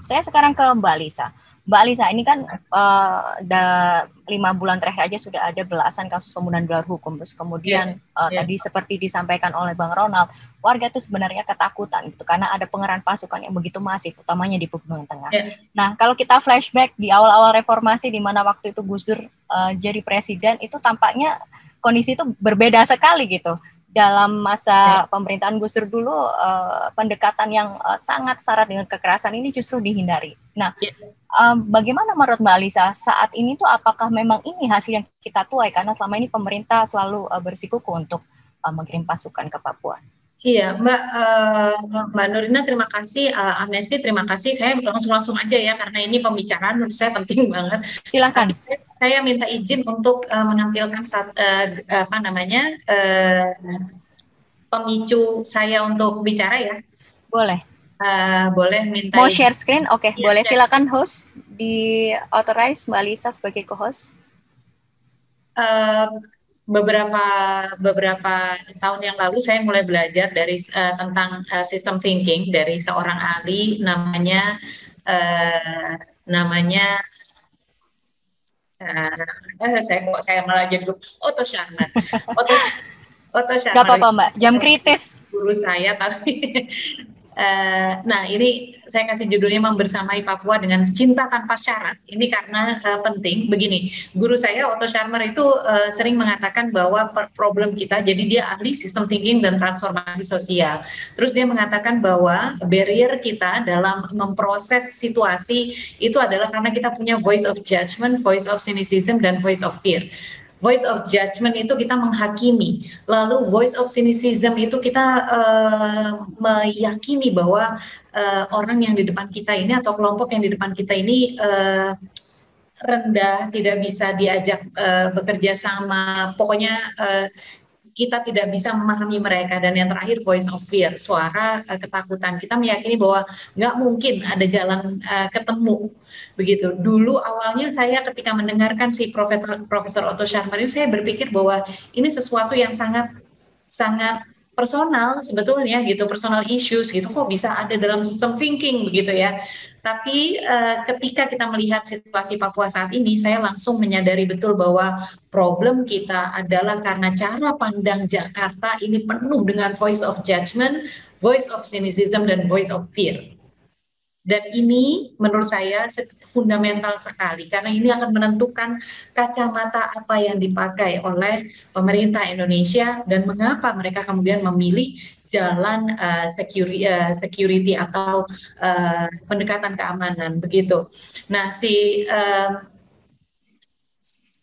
Saya sekarang ke Mbak Lisa. Mbak Lisa, ini kan 5 bulan terakhir aja sudah ada belasan kasus pembunuhan di luar hukum. Terus kemudian tadi seperti disampaikan oleh Bang Ronald, warga itu sebenarnya ketakutan gitu karena ada pengerahan pasukan yang begitu masif, utamanya di Pegunungan Tengah. Nah, kalau kita flashback di awal-awal reformasi, di mana waktu itu Gus Dur jadi presiden, itu tampaknya kondisi itu berbeda sekali gitu. Dalam masa pemerintahan Gus Dur dulu, pendekatan yang sangat syarat dengan kekerasan ini justru dihindari. Nah, bagaimana menurut Mbak Lisa saat ini tuh, apakah memang ini hasil yang kita tuai karena selama ini pemerintah selalu bersikukuh untuk mengirim pasukan ke Papua? Iya, Mbak Nurina, terima kasih. Amnesty, terima kasih. Saya langsung aja ya, karena ini pembicaraan menurut saya penting banget. Silakan. Saya minta izin untuk menampilkan pemicu saya untuk bicara ya. Boleh. Boleh minta mau izin. Share screen? Oke, ya, boleh. Silakan host di authorize Mbak Lisa sebagai co-host. Beberapa tahun yang lalu saya mulai belajar dari tentang system thinking dari seorang ahli namanya saya malah jadi Otto Scharmer. Otto Scharmer. Gak apa-apa Mbak, jam kritis. Guru saya, tapi nah ini saya kasih judulnya Membersamai Papua dengan Cinta Tanpa Syarat. Ini karena penting. Begini, guru saya Otto Scharmer itu sering mengatakan bahwa problem kita, jadi dia ahli sistem thinking dan transformasi sosial. Terus dia mengatakan bahwa barrier kita dalam memproses situasi itu adalah karena kita punya voice of judgment, voice of cynicism, dan voice of fear. Voice of judgment itu kita menghakimi, lalu voice of cynicism itu kita meyakini bahwa orang yang di depan kita ini atau kelompok yang di depan kita ini rendah, tidak bisa diajak bekerja sama, pokoknya kita tidak bisa memahami mereka. Dan yang terakhir voice of fear, suara ketakutan. Kita meyakini bahwa nggak mungkin ada jalan ketemu begitu. Dulu awalnya saya ketika mendengarkan si Profesor Otto Scharmer ini, saya berpikir bahwa ini sesuatu yang sangat personal sebetulnya gitu, personal issues gitu, kok bisa ada dalam sistem thinking begitu ya. Tapi ketika kita melihat situasi Papua saat ini, saya langsung menyadari betul bahwa problem kita adalah karena cara pandang Jakarta ini penuh dengan voice of judgment, voice of cynicism, dan voice of fear. Dan ini menurut saya fundamental sekali, karena ini akan menentukan kacamata apa yang dipakai oleh pemerintah Indonesia dan mengapa mereka kemudian memilih jalan security atau pendekatan keamanan begitu. Nah, si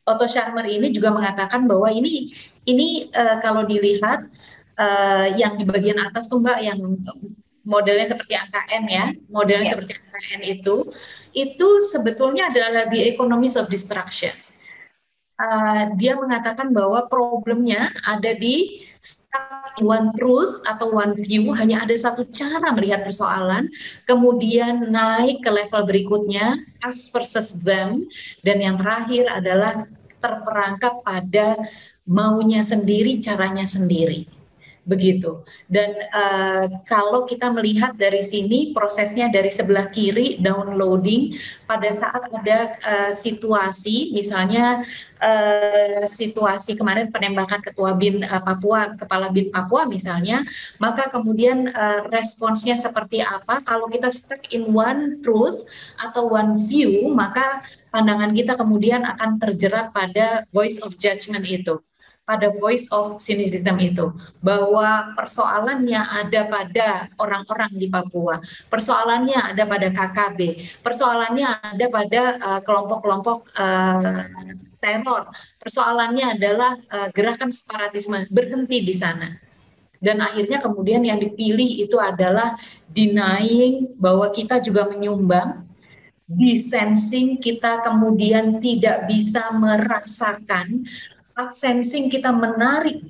Otto Scharmer ini juga mengatakan bahwa ini kalau dilihat yang di bagian atas tuh Mbak, yang modelnya seperti angka N ya, modelnya seperti angka N itu sebetulnya adalah the economies of destruction. Dia mengatakan bahwa problemnya ada di stuck in one truth atau one view, hanya ada satu cara melihat persoalan, kemudian naik ke level berikutnya, us versus them, dan yang terakhir adalah terperangkap pada maunya sendiri, caranya sendiri. Begitu. Dan kalau kita melihat dari sini prosesnya dari sebelah kiri downloading, pada saat ada situasi misalnya situasi kemarin penembakan Ketua BIN Papua, Kepala BIN Papua misalnya, maka kemudian responsnya seperti apa? Kalau kita stuck in one truth atau one view, maka pandangan kita kemudian akan terjerat pada voice of judgment itu, pada voice of cynicism itu, bahwa persoalannya ada pada orang-orang di Papua, persoalannya ada pada KKB, persoalannya ada pada kelompok-kelompok teror, persoalannya adalah gerakan separatisme, berhenti di sana. Dan akhirnya kemudian yang dipilih itu adalah denying bahwa kita juga menyumbang, desensing kita kemudian tidak bisa merasakan, sensing kita menarik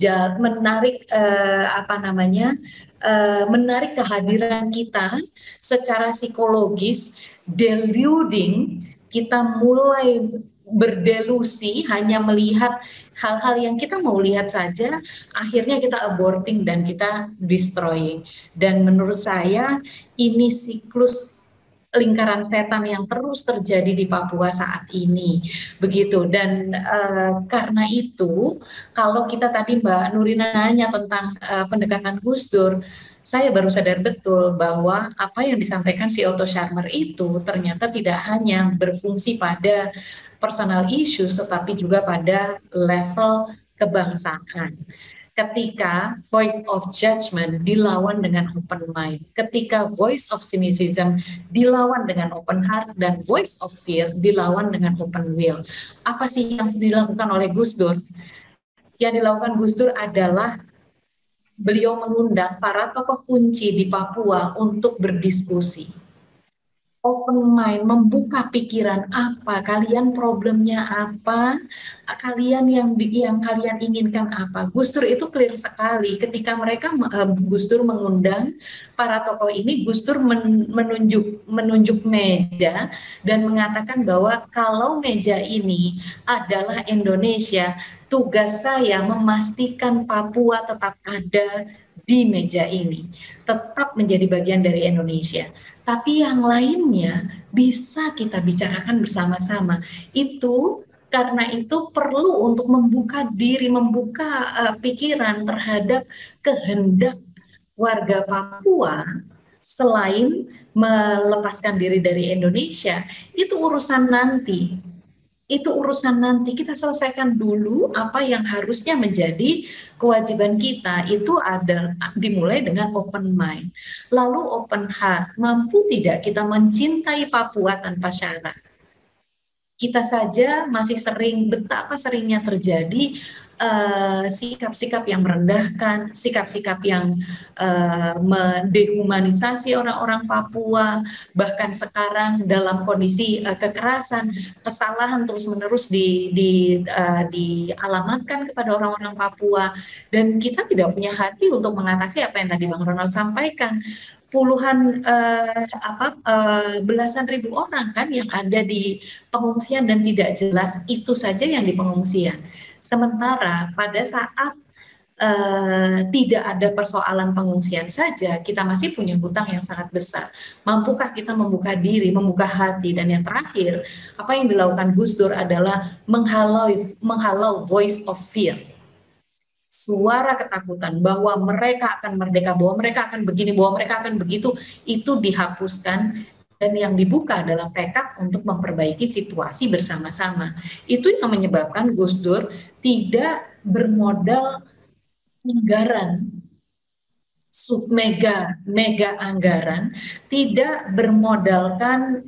kehadiran kita secara psikologis, deluding, kita mulai berdelusi hanya melihat hal-hal yang kita mau lihat saja, akhirnya kita aborting dan kita destroying. Dan menurut saya ini siklus lingkaran setan yang terus terjadi di Papua saat ini, begitu. Dan karena itu, kalau kita tadi Mbak Nurina nanya tentang pendekatan Gus Dur, saya baru sadar betul bahwa apa yang disampaikan si Otto Scharmer itu ternyata tidak hanya berfungsi pada personal issues, tetapi juga pada level kebangsaan. Ketika voice of judgment dilawan dengan open mind, ketika voice of cynicism dilawan dengan open heart, dan voice of fear dilawan dengan open will. Apa sih yang dilakukan oleh Gus Dur? Yang dilakukan Gus Dur adalah beliau mengundang para tokoh kunci di Papua untuk berdiskusi. Open mind, membuka pikiran, apa kalian, problemnya apa, kalian yang kalian inginkan apa. Gus Dur itu clear sekali ketika Gus Dur mengundang para tokoh ini. Gus Dur menunjuk meja dan mengatakan bahwa kalau meja ini adalah Indonesia, tugas saya memastikan Papua tetap ada di meja ini, tetap menjadi bagian dari Indonesia. Tapi yang lainnya bisa kita bicarakan bersama-sama. Karena itu perlu untuk membuka diri, membuka pikiran terhadap kehendak warga Papua. Selain melepaskan diri dari Indonesia, itu urusan nanti. Kita selesaikan dulu apa yang harusnya menjadi kewajiban kita. Itu ada dimulai dengan open mind, lalu open heart. Mampu tidak kita mencintai Papua tanpa syarat? Kita saja masih betapa seringnya terjadi sikap-sikap yang merendahkan, sikap-sikap yang mendehumanisasi orang-orang Papua, bahkan sekarang dalam kondisi kekerasan, kesalahan terus-menerus dialamatkan kepada orang-orang Papua, dan kita tidak punya hati untuk mengatasi apa yang tadi Bang Ronald sampaikan. Belasan ribu orang kan yang ada di pengungsian dan tidak jelas itu saja yang di pengungsian. Sementara pada saat tidak ada persoalan pengungsian saja, kita masih punya hutang yang sangat besar. Mampukah kita membuka diri, membuka hati? Dan yang terakhir, apa yang dilakukan Gus Dur adalah menghalau voice of fear, suara ketakutan bahwa mereka akan merdeka, bahwa mereka akan begini, bahwa mereka akan begitu, itu dihapuskan, dan yang dibuka adalah tekad untuk memperbaiki situasi bersama-sama. Itu yang menyebabkan Gus Dur tidak bermodal anggaran, mega anggaran, tidak bermodalkan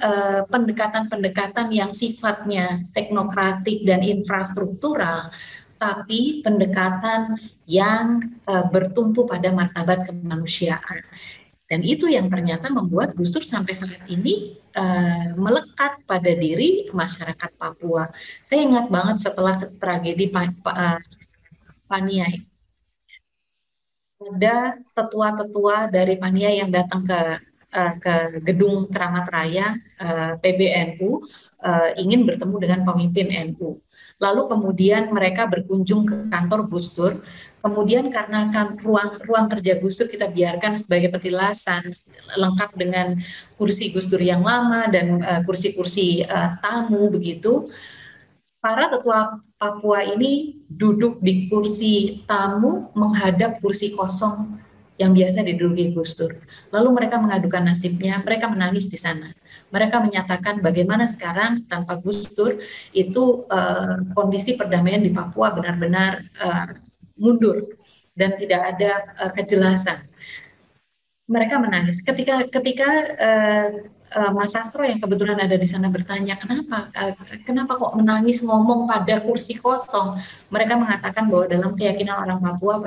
pendekatan-pendekatan yang sifatnya teknokratik dan infrastruktural, tapi pendekatan yang bertumpu pada martabat kemanusiaan. Dan itu yang ternyata membuat Gus Dur sampai saat ini melekat pada diri masyarakat Papua. Saya ingat banget setelah tragedi Pania, ada tetua-tetua dari Pania yang datang ke gedung Keramat Raya PBNU ingin bertemu dengan pemimpin NU. Lalu kemudian mereka berkunjung ke kantor Gus Dur. Kemudian karena kan ruang kerja Gus Dur kita biarkan sebagai petilasan, lengkap dengan kursi Gus Dur yang lama dan kursi-kursi tamu begitu. Para tetua Papua ini duduk di kursi tamu menghadap kursi kosong yang biasa diduduki Gus Dur. Lalu mereka mengadukan nasibnya, mereka menangis di sana. Mereka menyatakan bagaimana sekarang tanpa Gus Dur itu kondisi perdamaian di Papua benar-benar mundur dan tidak ada kejelasan. Mereka menangis ketika Mas Sastro yang kebetulan ada di sana bertanya kenapa kok menangis ngomong pada kursi kosong. Mereka mengatakan bahwa dalam keyakinan orang Papua,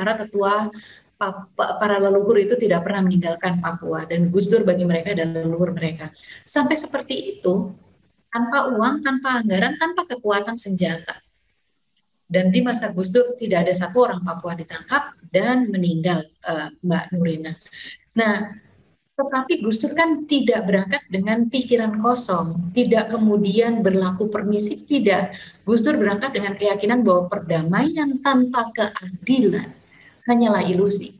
para leluhur itu tidak pernah meninggalkan Papua, dan Gus Dur bagi mereka adalah leluhur mereka. Sampai seperti itu, tanpa uang, tanpa anggaran, tanpa kekuatan senjata. Dan di masa Gus Dur tidak ada satu orang Papua ditangkap dan meninggal, Mbak Nurina. Nah, tetapi Gus Dur kan tidak berangkat dengan pikiran kosong, tidak kemudian berlaku permisif, tidak. Gus Dur berangkat dengan keyakinan bahwa perdamaian tanpa keadilan hanyalah ilusi.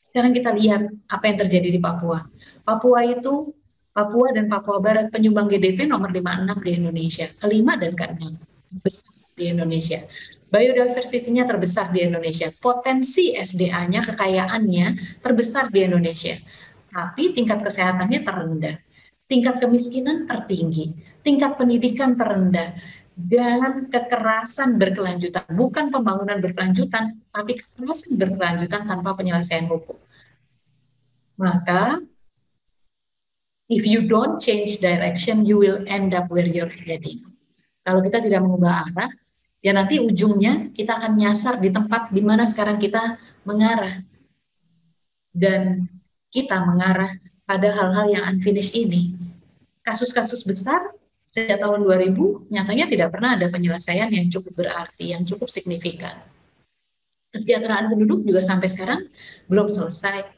Sekarang kita lihat apa yang terjadi di Papua. Papua itu Papua dan Papua Barat penyumbang GDP nomor 56 di Indonesia, kelima dan keenam besar di Indonesia. Biodiversity-nya terbesar di Indonesia, potensi SDA-nya, kekayaannya terbesar di Indonesia. Tapi tingkat kesehatannya terendah, tingkat kemiskinan tertinggi, tingkat pendidikan terendah, dan kekerasan berkelanjutan, bukan pembangunan berkelanjutan, tapi kekerasan berkelanjutan tanpa penyelesaian hukum. Maka if you don't change direction, you will end up where you're heading. Kalau kita tidak mengubah arah, ya nanti ujungnya kita akan nyasar di tempat di mana sekarang kita mengarah. Dan kita mengarah pada hal-hal yang unfinished ini. Kasus-kasus besar sejak tahun 2000 nyatanya tidak pernah ada penyelesaian yang cukup berarti, yang cukup signifikan. Kesejahteraan penduduk juga sampai sekarang belum selesai.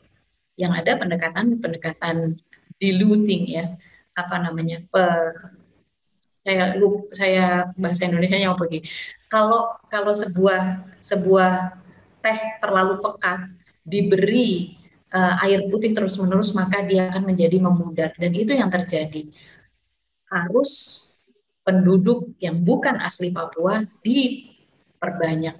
Yang ada pendekatan diluting ya, apa namanya, saya bahasa Indonesianya apa begini. Kalau sebuah teh terlalu pekat diberi air putih terus-menerus, maka dia akan menjadi memudar, dan itu yang terjadi. Harus penduduk yang bukan asli Papua diperbanyak.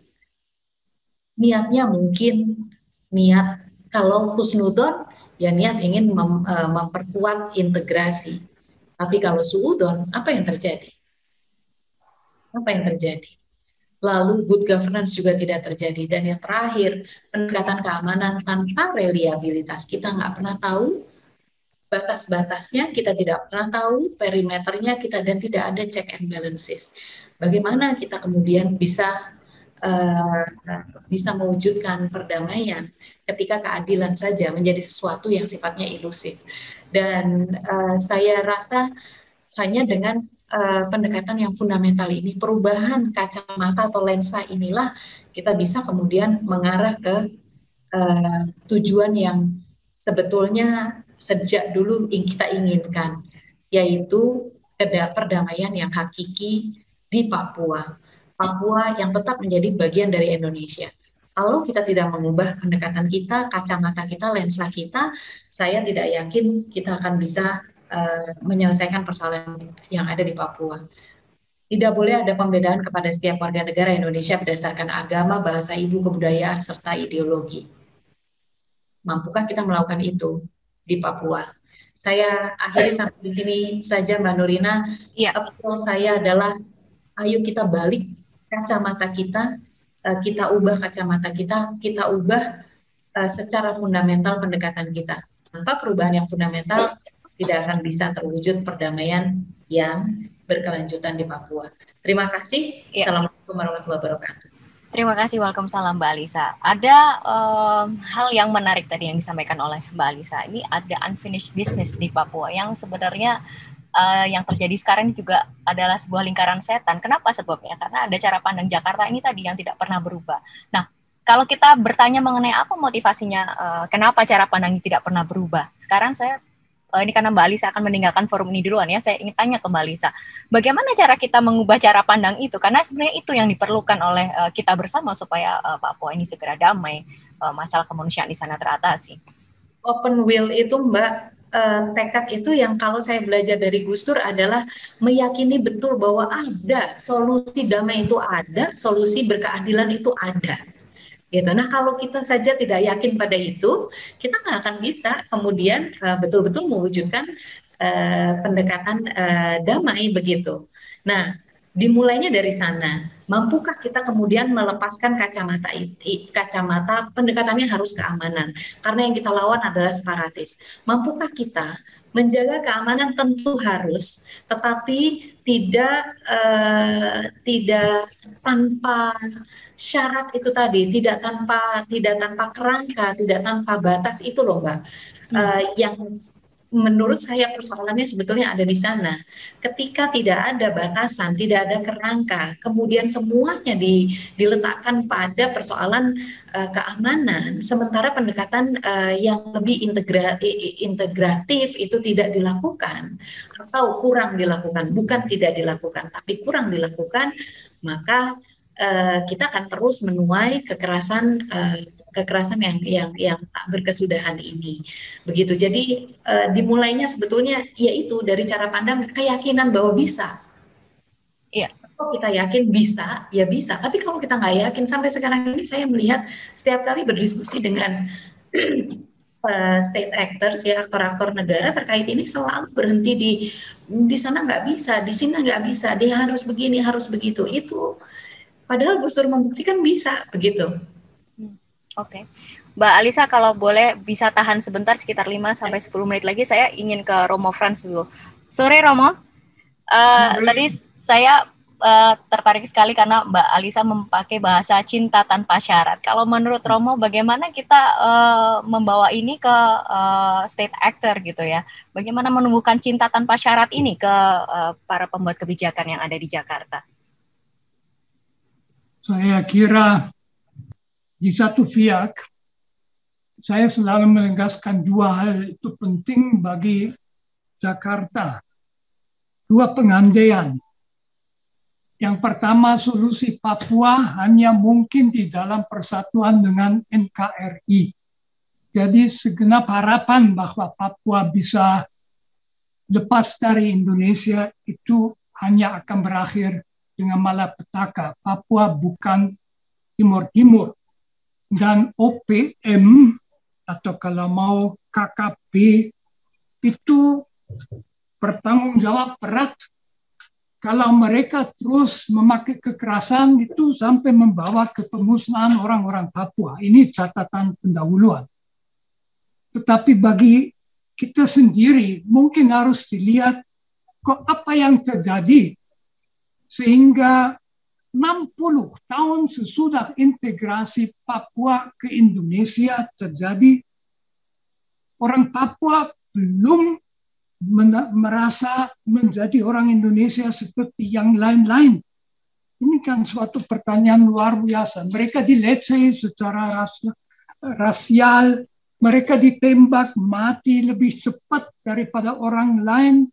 Niatnya mungkin niat, kalau husnudon ya niat ingin memperkuat integrasi. Tapi kalau suudon, apa yang terjadi? Apa yang terjadi? Lalu good governance juga tidak terjadi. Dan yang terakhir, pendekatan keamanan tanpa reliabilitas. Kita nggak pernah tahu batas-batasnya, kita tidak pernah tahu perimeternya kita, dan tidak ada check and balances. Bagaimana kita kemudian bisa mewujudkan perdamaian ketika keadilan saja menjadi sesuatu yang sifatnya ilusif. Dan saya rasa hanya dengan pendekatan yang fundamental ini, perubahan kacamata atau lensa inilah kita bisa kemudian mengarah ke tujuan yang sebetulnya sejak dulu kita inginkan, yaitu perdamaian yang hakiki di Papua. Papua yang tetap menjadi bagian dari Indonesia. Kalau kita tidak mengubah pendekatan kita, kacamata kita, lensa kita, saya tidak yakin kita akan bisa menyelesaikan persoalan yang ada di Papua. Tidak boleh ada pembedaan kepada setiap warga negara Indonesia berdasarkan agama, bahasa ibu, kebudayaan, serta ideologi. Mampukah kita melakukan itu di Papua? Saya akhiri sampai di sini saja, Mbak Nurina. Apel saya adalah, ayo kita balik kacamata kita, kita ubah kacamata kita ubah secara fundamental pendekatan kita. Tanpa perubahan yang fundamental, tidak akan bisa terwujud perdamaian yang berkelanjutan di Papua. Terima kasih. Assalamualaikum warahmatullahi wabarakatuh. Terima kasih, Waalaikumsalam Mbak Alisa. Ada hal yang menarik tadi yang disampaikan oleh Mbak Alisa. Ini ada unfinished business di Papua yang sebenarnya yang terjadi sekarang juga adalah sebuah lingkaran setan. Kenapa sebabnya? Karena ada cara pandang Jakarta ini tadi yang tidak pernah berubah. Nah, kalau kita bertanya mengenai apa motivasinya, kenapa cara pandang ini tidak pernah berubah? Sekarang saya ini karena Mbak Alisa akan meninggalkan forum ini duluan ya, saya ingin tanya ke Mbak Alisa, bagaimana cara kita mengubah cara pandang itu? Karena sebenarnya itu yang diperlukan oleh kita bersama supaya Papua ini segera damai, masalah kemanusiaan di sana teratasi. Open will itu, Mbak, tekad itu yang kalau saya belajar dari Gus Dur adalah meyakini betul bahwa ada solusi damai, itu ada solusi berkeadilan, itu ada. Gitu. Nah, kalau kita saja tidak yakin pada itu, kita nggak akan bisa kemudian betul-betul mewujudkan pendekatan damai begitu. Nah, dimulainya dari sana. Mampukah kita kemudian melepaskan kacamata pendekatannya harus keamanan, karena yang kita lawan adalah separatis. Mampukah kita menjaga keamanan? Tentu harus, tetapi tidak tanpa syarat itu tadi, tidak tanpa kerangka, tidak tanpa batas itu loh, Mbak. Yang menurut saya persoalannya sebetulnya ada di sana. Ketika tidak ada batasan, tidak ada kerangka, kemudian semuanya diletakkan pada persoalan keamanan, sementara pendekatan yang lebih integratif itu tidak dilakukan atau kurang dilakukan, bukan tidak dilakukan, tapi kurang dilakukan, maka kita akan terus menuai kekerasan kekerasan yang tak berkesudahan ini. Begitu. Jadi dimulainya sebetulnya yaitu dari cara pandang keyakinan bahwa bisa. Iya. Kalau kita yakin bisa, ya bisa. Tapi kalau kita nggak yakin, sampai sekarang ini saya melihat setiap kali berdiskusi dengan state actors ya, aktor-aktor negara terkait ini selalu berhenti di sana nggak bisa, di sini nggak bisa, dia harus begini, harus begitu. Itu padahal Gus Dur membuktikan bisa begitu. Oke. Mbak Alisa, kalau boleh bisa tahan sebentar sekitar 5 sampai 10 menit lagi, saya ingin ke Romo Frans dulu. Sore Romo. Tadi saya tertarik sekali karena Mbak Alisa memakai bahasa cinta tanpa syarat. Kalau menurut Romo, bagaimana kita membawa ini ke state actor gitu ya? Bagaimana menumbuhkan cinta tanpa syarat ini ke para pembuat kebijakan yang ada di Jakarta? Saya kira di satu pihak, saya selalu menegaskan dua hal itu penting bagi Jakarta. Dua pengandaian. Yang pertama, solusi Papua hanya mungkin di dalam persatuan dengan NKRI. Jadi segenap harapan bahwa Papua bisa lepas dari Indonesia itu hanya akan berakhir dengan malapetaka. Papua bukan Timur-Timur. Dan OPM atau kalau mau KKP itu bertanggung jawab berat kalau mereka terus memakai kekerasan itu sampai membawa ke pemusnahan orang-orang Papua. Ini catatan pendahuluan. Tetapi bagi kita sendiri mungkin harus dilihat kok apa yang terjadi sehingga 60 tahun sesudah integrasi Papua ke Indonesia terjadi, orang Papua belum merasa menjadi orang Indonesia seperti yang lain-lain. Ini kan suatu pertanyaan luar biasa. Mereka dileceh secara rasial, mereka ditembak mati lebih cepat daripada orang lain,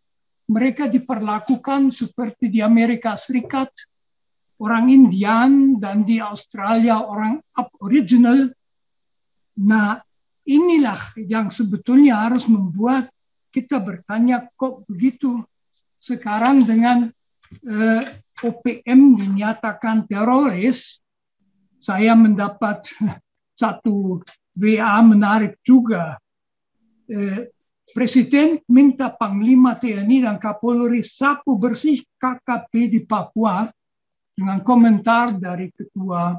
mereka diperlakukan seperti di Amerika Serikat, orang Indian, dan di Australia orang Aboriginal. Nah, inilah yang sebetulnya harus membuat kita bertanya kok begitu. Sekarang dengan OPM dinyatakan teroris, saya mendapat satu WA menarik juga. Presiden minta Panglima TNI dan Kapolri sapu bersih KKP di Papua dengan komentar dari Ketua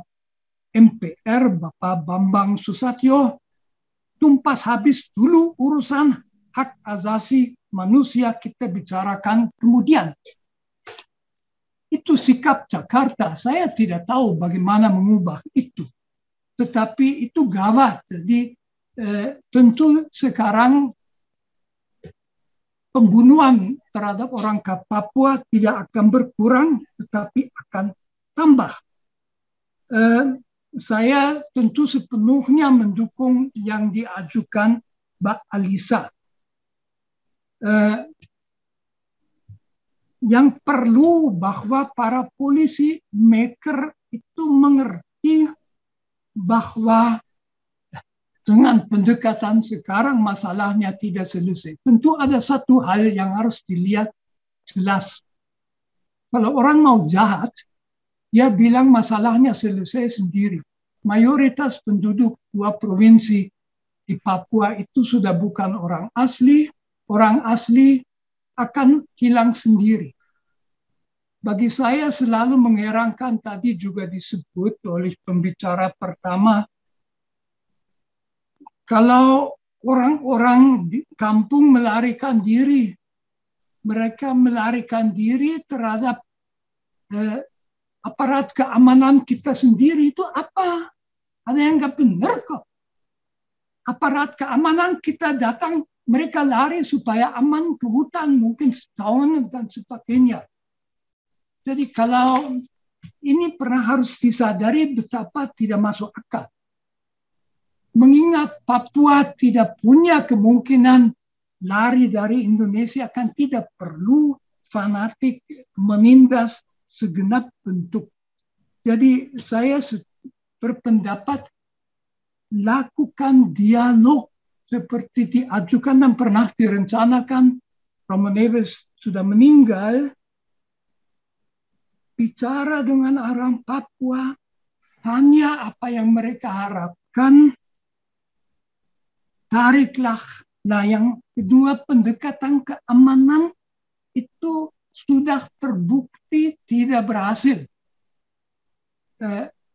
MPR Bapak Bambang Susatyo, tumpas habis dulu urusan hak asasi manusia, kita bicarakan kemudian. Itu sikap Jakarta. Saya tidak tahu bagaimana mengubah itu. Tetapi itu gawat. Jadi tentu sekarang pembunuhan terhadap orang Papua tidak akan berkurang, tetapi akan tambah. Saya tentu sepenuhnya mendukung yang diajukan Mbak Alisa. Yang perlu bahwa para polisi maker itu mengerti bahwa dengan pendekatan sekarang masalahnya tidak selesai. Tentu ada satu hal yang harus dilihat jelas. Kalau orang mau jahat, dia bilang masalahnya selesai sendiri. Mayoritas penduduk dua provinsi di Papua itu sudah bukan orang asli akan hilang sendiri. Bagi saya selalu mengherankan, tadi juga disebut oleh pembicara pertama, kalau orang-orang di kampung melarikan diri, mereka melarikan diri terhadap aparat keamanan kita sendiri, itu apa? Ada yang nggak benar kok. Aparat keamanan kita datang, mereka lari supaya aman ke hutan, mungkin setahun dan sebagainya. Jadi kalau ini pernah harus disadari betapa tidak masuk akal. Mengingat Papua tidak punya kemungkinan lari dari Indonesia, kan tidak perlu fanatik menindas segenap bentuk. Jadi saya berpendapat lakukan dialog seperti diajukan dan pernah direncanakan. Romo Neves sudah meninggal. Bicara dengan orang Papua, tanya apa yang mereka harapkan, tariklah. Nah, yang kedua, pendekatan keamanan itu sudah terbukti tidak berhasil.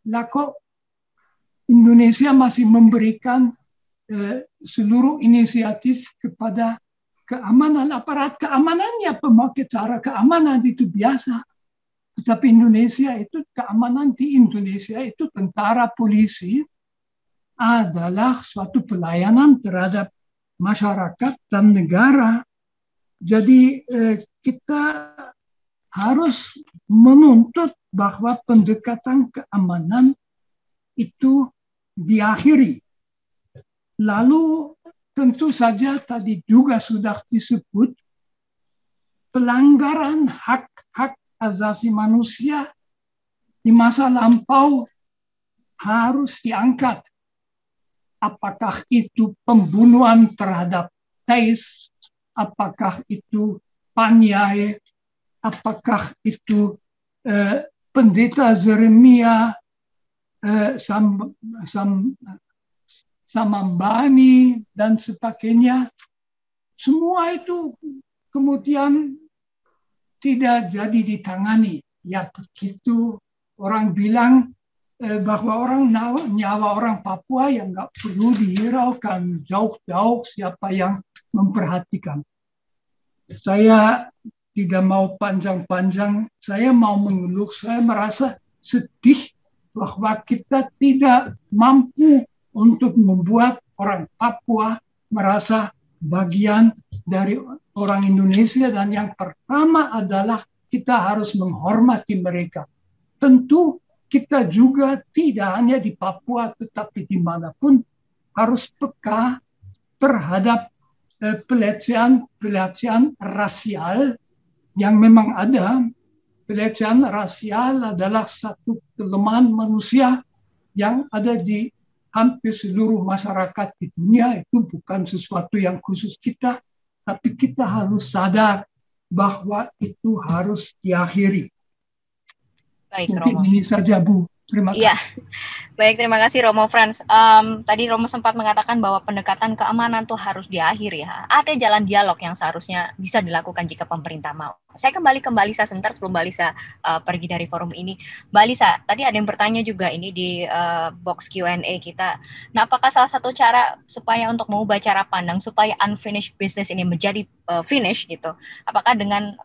Kok Indonesia masih memberikan seluruh inisiatif kepada keamanan, aparat keamanannya, pemakai cara keamanan itu biasa. Tetapi Indonesia itu, keamanan di Indonesia itu tentara polisi adalah suatu pelayanan terhadap masyarakat dan negara. Jadi kita harus menuntut bahwa pendekatan keamanan itu diakhiri. Lalu tentu saja tadi juga sudah disebut pelanggaran hak-hak asasi manusia di masa lampau harus diangkat. Apakah itu pembunuhan terhadap Thais, apakah itu Panyai, apakah itu pendeta Jeremia, Samambani, dan sebagainya. Semua itu kemudian tidak jadi ditangani. Ya begitu orang bilang bahwa nyawa orang Papua yang nggak perlu dihiraukan, jauh-jauh siapa yang memperhatikan. Saya tidak mau panjang-panjang, saya mau mengeluh, saya merasa sedih bahwa kita tidak mampu untuk membuat orang Papua merasa bagian dari orang Indonesia, dan yang pertama adalah kita harus menghormati mereka. Tentu kita juga tidak hanya di Papua tetapi dimanapun harus peka terhadap pelecehan rasial yang memang ada. Pelecehan rasial adalah satu kelemahan manusia yang ada di hampir seluruh masyarakat di dunia. Itu bukan sesuatu yang khusus kita, tapi kita harus sadar bahwa itu harus diakhiri. Baik, mungkin Romo. ini saja, Bu. Terima kasih. Iya, baik, terima kasih Romo Franz. Tadi Romo sempat mengatakan bahwa pendekatan keamanan tuh harus diakhiri ya. Ada jalan dialog yang seharusnya bisa dilakukan jika pemerintah mau. Saya kembali ke Mbak Lisa sebentar sebelum Mbak Lisa pergi dari forum ini. Mbak Lisa, tadi ada yang bertanya juga ini di box Q&A kita. Nah, apakah salah satu cara supaya untuk mengubah cara pandang supaya unfinished business ini menjadi finish gitu? Apakah dengan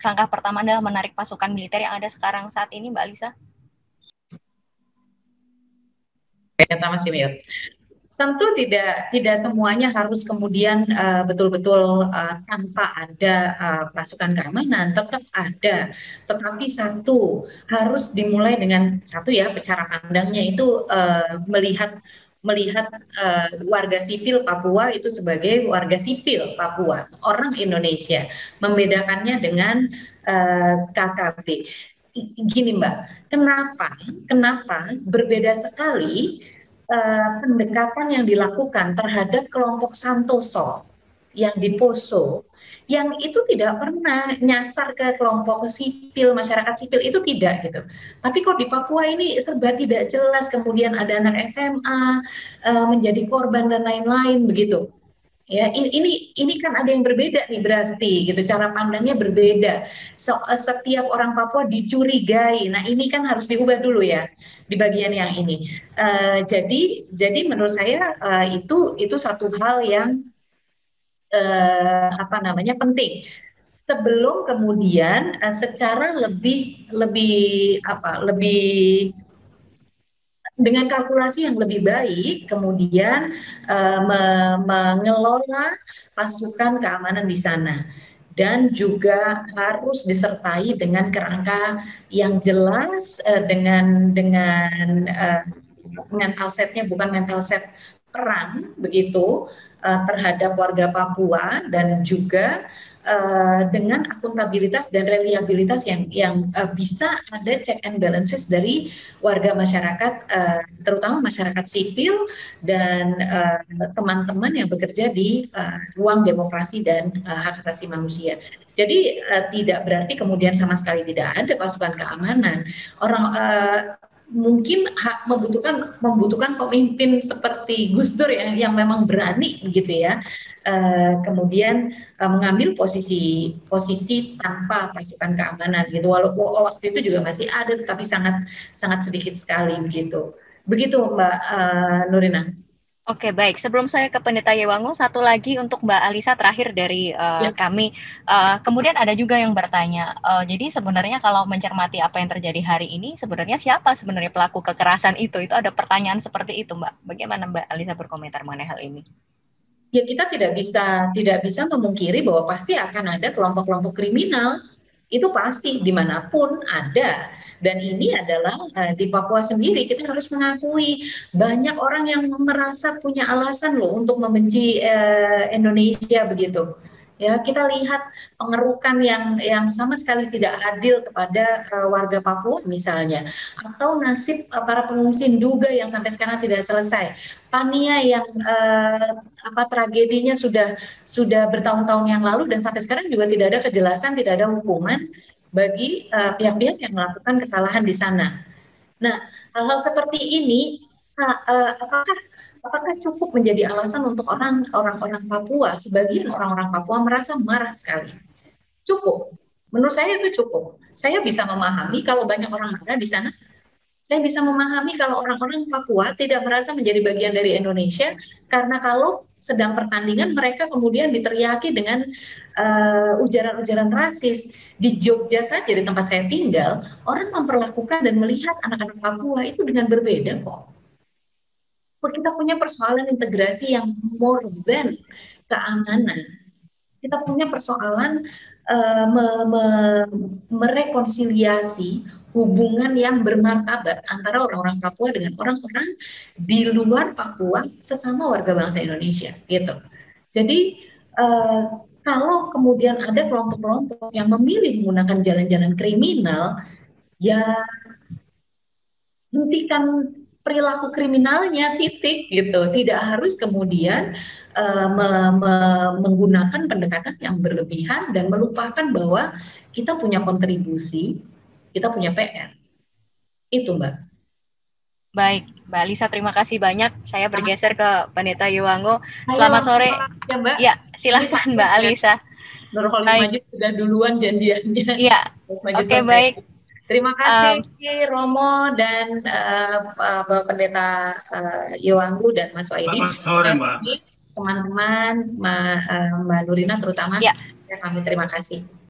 langkah pertama adalah menarik pasukan militer yang ada sekarang saat ini, Mbak Lisa? Kata Mas Simeo. Tentu tidak semuanya harus kemudian betul-betul tanpa ada pasukan keamanan, tetap ada. Tetapi satu harus dimulai dengan satu ya, cara pandangnya itu melihat warga sipil Papua itu sebagai warga sipil Papua, orang Indonesia. Membedakannya dengan KKP. Gini Mbak, kenapa berbeda sekali pendekatan yang dilakukan terhadap kelompok Santoso yang di Poso, yang itu tidak pernah nyasar ke kelompok sipil, masyarakat sipil itu tidak gitu. Tapi kok di Papua ini serba tidak jelas, kemudian ada anak SMA menjadi korban dan lain-lain begitu. Ya, ini kan ada yang berbeda nih berarti gitu, cara pandangnya berbeda. Setiap orang Papua dicurigai. Nah, ini kan harus diubah dulu ya di bagian yang ini. Jadi menurut saya itu satu hal yang penting. Sebelum kemudian secara lebih dengan kalkulasi yang lebih baik, kemudian mengelola pasukan keamanan di sana, dan juga harus disertai dengan kerangka yang jelas, dengan mental setnya bukan mental set berperan begitu terhadap warga Papua, dan juga dengan akuntabilitas dan reliabilitas yang bisa ada check and balances dari warga masyarakat, terutama masyarakat sipil dan teman-teman yang bekerja di ruang demokrasi dan hak asasi manusia. Jadi tidak berarti kemudian sama sekali tidak ada pasukan keamanan. Orang mungkin membutuhkan pemimpin seperti Gus Dur yang memang berani gitu ya, kemudian mengambil posisi tanpa pasukan keamanan gitu. Walaupun waktu itu juga masih ada, tapi sangat sangat sedikit sekali begitu. Begitu Mbak Nurina. Oke, baik. Sebelum saya ke Pendeta Yewango, satu lagi untuk Mbak Alisa terakhir dari kami. Kemudian ada juga yang bertanya, jadi sebenarnya kalau mencermati apa yang terjadi hari ini, sebenarnya siapa sebenarnya pelaku kekerasan itu? Itu ada pertanyaan seperti itu, Mbak. Bagaimana Mbak Alisa berkomentar mengenai hal ini? Ya, kita tidak bisa memungkiri bahwa pasti akan ada kelompok-kelompok kriminal. Itu pasti dimanapun ada. Dan ini adalah di Papua sendiri kita harus mengakui banyak orang yang merasa punya alasan loh untuk membenci Indonesia begitu. Ya, kita lihat pengerukan yang sama sekali tidak adil kepada warga Papua misalnya, atau nasib para pengungsi Nduga yang sampai sekarang tidak selesai. Pania yang tragedinya sudah bertahun-tahun yang lalu dan sampai sekarang juga tidak ada kejelasan, tidak ada hukuman bagi pihak-pihak yang melakukan kesalahan di sana. Nah, hal-hal seperti ini apakah cukup menjadi alasan untuk orang-orang Papua? Sebagian orang-orang Papua merasa marah sekali. Cukup. Menurut saya itu cukup. Saya bisa memahami kalau banyak orang marah di sana. Saya bisa memahami kalau orang-orang Papua tidak merasa menjadi bagian dari Indonesia, karena kalau sedang pertandingan mereka kemudian diteriaki dengan ujaran-ujaran rasis. Di Jogja saja, di tempat saya tinggal, orang memperlakukan dan melihat anak-anak Papua itu dengan berbeda kok. Kita punya persoalan integrasi yang more than keamanan. Kita punya persoalan merekonsiliasi hubungan yang bermartabat antara orang-orang Papua dengan orang-orang di luar Papua sesama warga bangsa Indonesia gitu. Jadi kalau kemudian ada kelompok-kelompok yang memilih menggunakan jalan-jalan kriminal, ya hentikan perilaku kriminalnya, titik gitu. Tidak harus kemudian menggunakan pendekatan yang berlebihan dan melupakan bahwa kita punya kontribusi, kita punya PR. Itu Mbak. Baik, Mbak Alisa, terima kasih banyak. Saya bergeser ke Pendeta Yewango. Selamat sore. Ya, Mbak. Ya, silakan Mbak Alisa. Nurholis Maju sudah duluan janjiannya. Iya. Oke, baik. Terima kasih Romo dan Bapak Pendeta Yewango dan Mas Waidi. Selamat sore Mbak. Teman-teman, Mbak Nurina terutama, ya. Kami terima kasih.